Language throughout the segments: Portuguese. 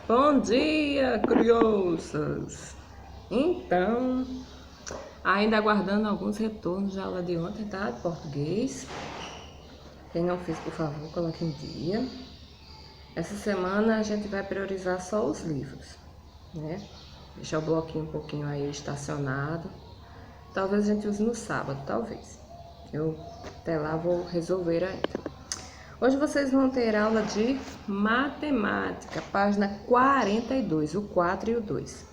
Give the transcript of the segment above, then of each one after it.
Bom dia, crianças! Então, ainda aguardando alguns retornos da aula de ontem, tá? De português. Quem não fez, por favor, coloque em dia. Essa semana a gente vai priorizar só os livros, né? Deixar o bloquinho um pouquinho aí estacionado. Talvez a gente use no sábado, talvez. Eu até lá vou resolver ainda. Hoje vocês vão ter aula de matemática, página 42, o 4 e o 2.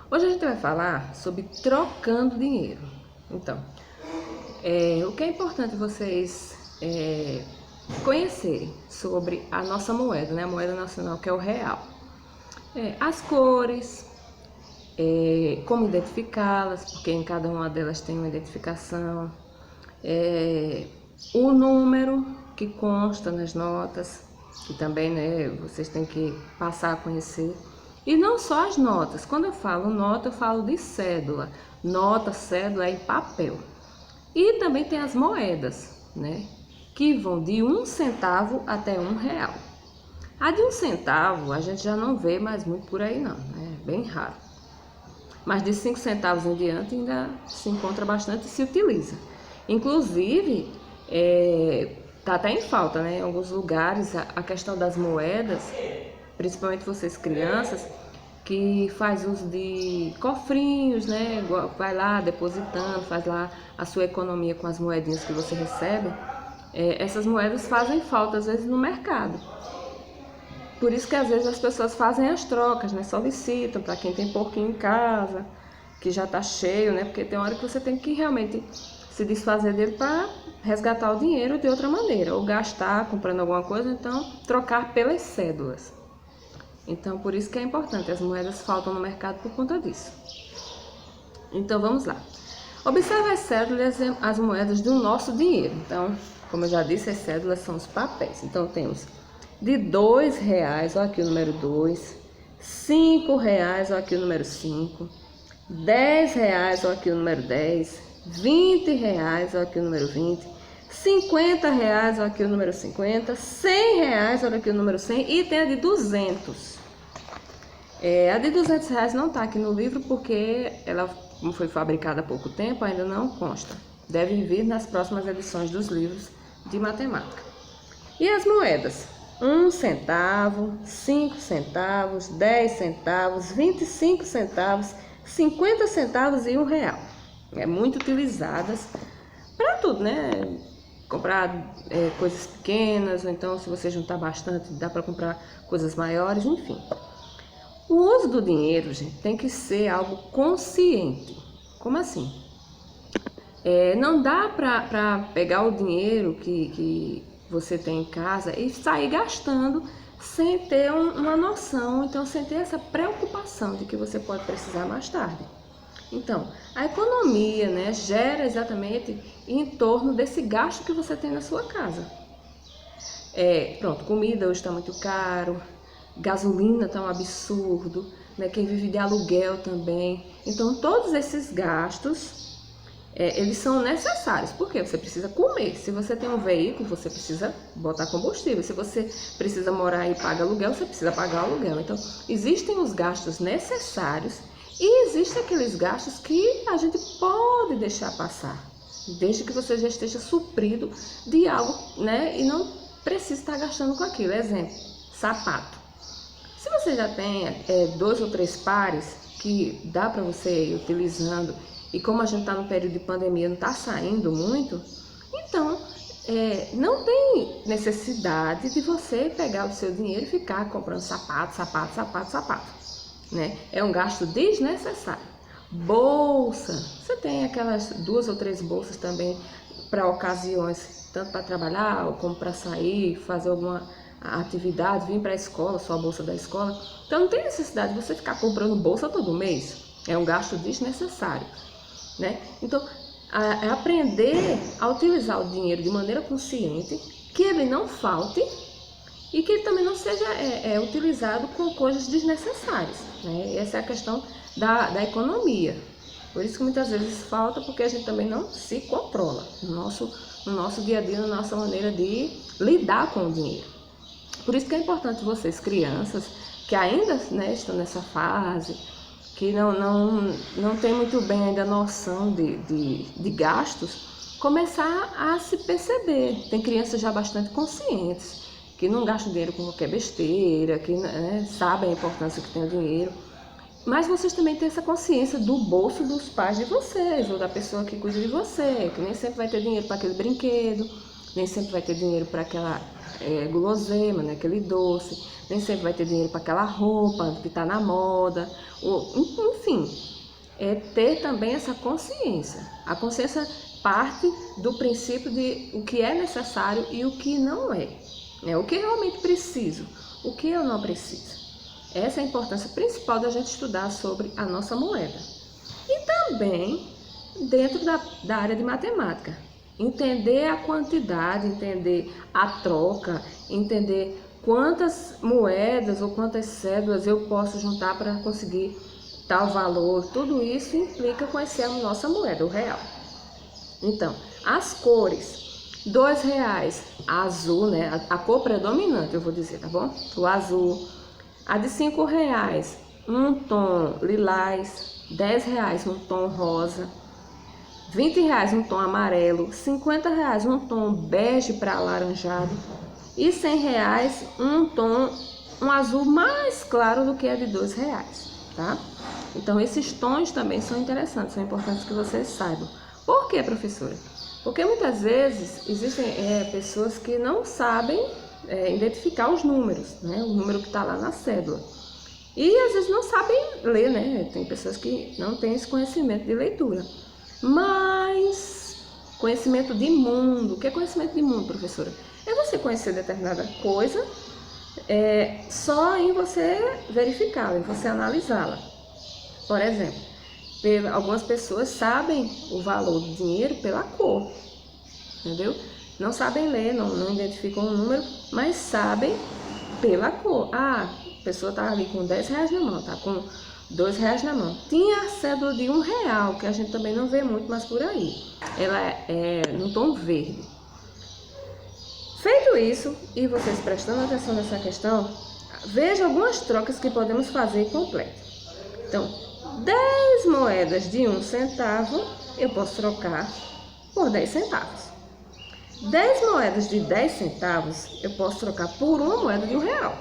Hoje a gente vai falar sobre trocando dinheiro. Então, o que é importante vocês conhecerem sobre a nossa moeda, né? A moeda nacional, que é o real. As cores, como identificá-las, porque em cada uma delas tem uma identificação. O número que consta nas notas, que também, né, vocês têm que passar a conhecer. E não só as notas. Quando eu falo nota, eu falo de cédula. Nota, cédula é em papel. E também tem as moedas, né, que vão de 1 centavo até R$1. A de 1 centavo a gente já não vê mais muito por aí não, né? É bem raro. Mas de 5 centavos em diante ainda se encontra bastante e se utiliza. Inclusive, tá até em falta, né? Em alguns lugares a questão das moedas, principalmente vocês crianças, que faz uso de cofrinhos, né? Vai lá depositando, faz lá a sua economia com as moedinhas que você recebe. Essas moedas fazem falta às vezes no mercado. Por isso que às vezes as pessoas fazem as trocas, né? Solicitam para quem tem pouquinho em casa, que já tá cheio, né? Porque tem hora que você tem que realmente se desfazer dele para resgatar o dinheiro de outra maneira, ou gastar comprando alguma coisa, então trocar pelas cédulas. Então por isso que é importante, as moedas faltam no mercado por conta disso. Então vamos lá. Observe as cédulas e as moedas do nosso dinheiro. Então, como eu já disse, as cédulas são os papéis. Então temos de R$2, olha aqui o número 2, R$5, olha aqui o número 5, R$10, olha aqui o número 10, R$20, olha aqui o número 20, R$50, olha aqui o número 50, R$100, olha aqui o número 100 e tem a de 200. A de R$200 não está aqui no livro porque ela, como foi fabricada há pouco tempo, ainda não consta. Deve vir nas próximas edições dos livros de matemática. E as moedas? 1 centavo, 5 centavos, 10 centavos, 25 centavos, 50 centavos e R$1. Muito utilizadas para tudo, né? Comprar coisas pequenas, ou então se você juntar bastante, dá para comprar coisas maiores, enfim. O uso do dinheiro, gente, tem que ser algo consciente. Como assim? Não dá para pegar o dinheiro que você tem em casa e sair gastando sem ter uma noção, então sem ter essa preocupação de que você pode precisar mais tarde. Então, a economia, né, gera exatamente em torno desse gasto que você tem na sua casa. Pronto, comida hoje está muito caro, gasolina está um absurdo, né, quem vive de aluguel também. Então, todos esses gastos eles são necessários, porque você precisa comer. Se você tem um veículo, você precisa botar combustível. Se você precisa morar e paga aluguel, você precisa pagar aluguel. Então, existem os gastos necessários e existem aqueles gastos que a gente pode deixar passar, desde que você já esteja suprido de algo, né? E não precisa estar gastando com aquilo. Exemplo, sapato. Se você já tem 2 ou 3 pares que dá para você ir utilizando, e como a gente está no período de pandemia, não está saindo muito, então não tem necessidade de você pegar o seu dinheiro e ficar comprando sapato, né? É um gasto desnecessário. Bolsa, você tem aquelas 2 ou 3 bolsas também para ocasiões, tanto para trabalhar como para sair, fazer alguma atividade, vir para a escola, sua bolsa da escola. Então não tem necessidade de você ficar comprando bolsa todo mês. É um gasto desnecessário, né? Então, é aprender a utilizar o dinheiro de maneira consciente, que ele não falte e que ele também não seja utilizado com coisas desnecessárias, né? Essa é a questão da economia. Por isso que muitas vezes falta, porque a gente também não se controla no nosso dia a dia, na nossa maneira de lidar com o dinheiro. Por isso que é importante vocês, crianças, que ainda, né, estão nessa fase, que não tem muito bem ainda a noção de gastos, começar a se perceber. Tem crianças já bastante conscientes, que não gastam dinheiro com qualquer besteira, que, né, sabem a importância que tem o dinheiro. Mas vocês também têm essa consciência do bolso dos pais de vocês, ou da pessoa que cuida de você, que nem sempre vai ter dinheiro para aquele brinquedo, nem sempre vai ter dinheiro para aquela guloseima, né, aquele doce, nem sempre vai ter dinheiro para aquela roupa que está na moda, enfim, é ter também essa consciência. A consciência parte do princípio de o que é necessário e o que não é, né? O que realmente preciso, o que eu não preciso. Essa é a importância principal da gente estudar sobre a nossa moeda. E também dentro da área de matemática. Entender a quantidade, entender a troca, entender quantas moedas ou quantas cédulas eu posso juntar para conseguir tal valor. Tudo isso implica conhecer a nossa moeda, o real. Então, as cores. R$2, azul, né? A cor predominante, eu vou dizer, tá bom? O azul. A de R$5, um tom lilás. R$10, um tom rosa. R$20, um tom amarelo. R$50, um tom bege para alaranjado. E R$100, um azul mais claro do que a de R$2, tá? Então, esses tons também são interessantes, são importantes que vocês saibam. Por quê, professora? Porque muitas vezes existem pessoas que não sabem identificar os números, né? O número que está lá na cédula. E às vezes não sabem ler, né? Tem pessoas que não têm esse conhecimento de leitura. Mas conhecimento de mundo. O que é conhecimento de mundo, professora? É você conhecer determinada coisa só em você verificá-la, em você analisá-la. Por exemplo, algumas pessoas sabem o valor do dinheiro pela cor, entendeu? Não sabem ler, não identificam o número, mas sabem pela cor. Ah, a pessoa está ali com R$10 na mão, está com R$2 na mão. Tinha a cédula de R$1, que a gente também não vê muito mais por aí. Ela é no tom verde. Feito isso, e vocês prestando atenção nessa questão, veja algumas trocas que podemos fazer completo. Então, 10 moedas de 1 centavo, eu posso trocar por 10 centavos. 10 moedas de 10 centavos, eu posso trocar por uma moeda de R$1.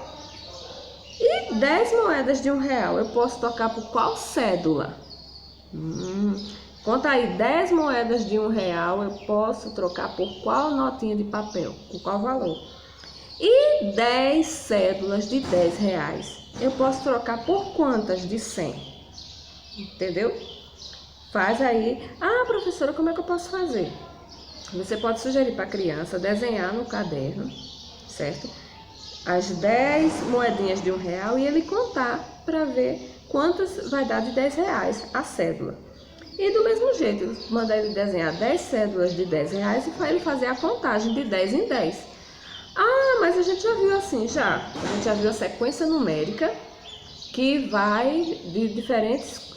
E 10 moedas de R$1, eu posso trocar por qual cédula? Conta aí, 10 moedas de R$1, eu posso trocar por qual notinha de papel? Por qual valor? E 10 cédulas de R$10, eu posso trocar por quantas de 100? Entendeu? Faz aí. Ah, professora, como é que eu posso fazer? Você pode sugerir para a criança desenhar no caderno, certo? As 10 moedinhas de R$1 e ele contar para ver quantas vai dar de R$10 a cédula. E do mesmo jeito, mandar ele desenhar 10 cédulas de R$10 e para ele fazer a contagem de 10 em 10. Ah, mas a gente já viu assim, já. A gente já viu a sequência numérica que vai de diferentes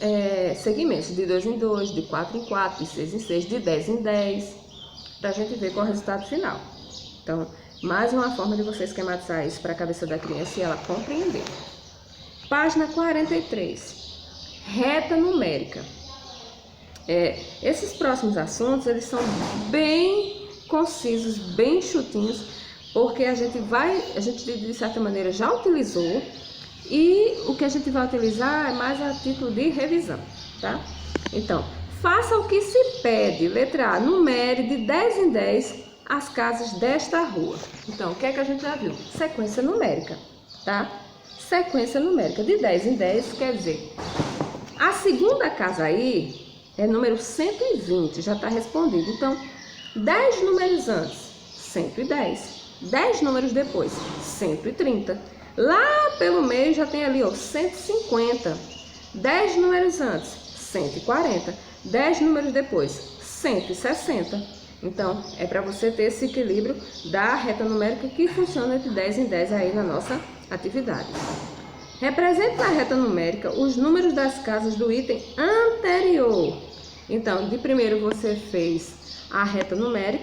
segmentos, de 2 em 2, de 4 em 4, de 6 em 6, de 10 em 10, para a gente ver qual é o resultado final. Então, mais uma forma de você esquematizar isso para a cabeça da criança e ela compreender. Página 43, reta numérica. Esses próximos assuntos, eles são bem concisos, bem chutinhos, porque a gente de certa maneira já utilizou, e o que a gente vai utilizar é mais a título de revisão, tá? Então, faça o que se pede. Letra A, numere de 10 em 10 as casas desta rua. Então, o que é que a gente já viu? Sequência numérica, tá? Sequência numérica de 10 em 10 quer dizer, a segunda casa aí é número 120, já está respondido. Então, 10 números antes, 110. 10 números depois, 130. Lá pelo meio já tem ali, ó, 150. 10 números antes, 140. 10 números depois, 160. Então, é para você ter esse equilíbrio da reta numérica que funciona entre 10 em 10 aí na nossa atividade. Represente na reta numérica os números das casas do item anterior. Então, de primeiro você fez a reta numérica.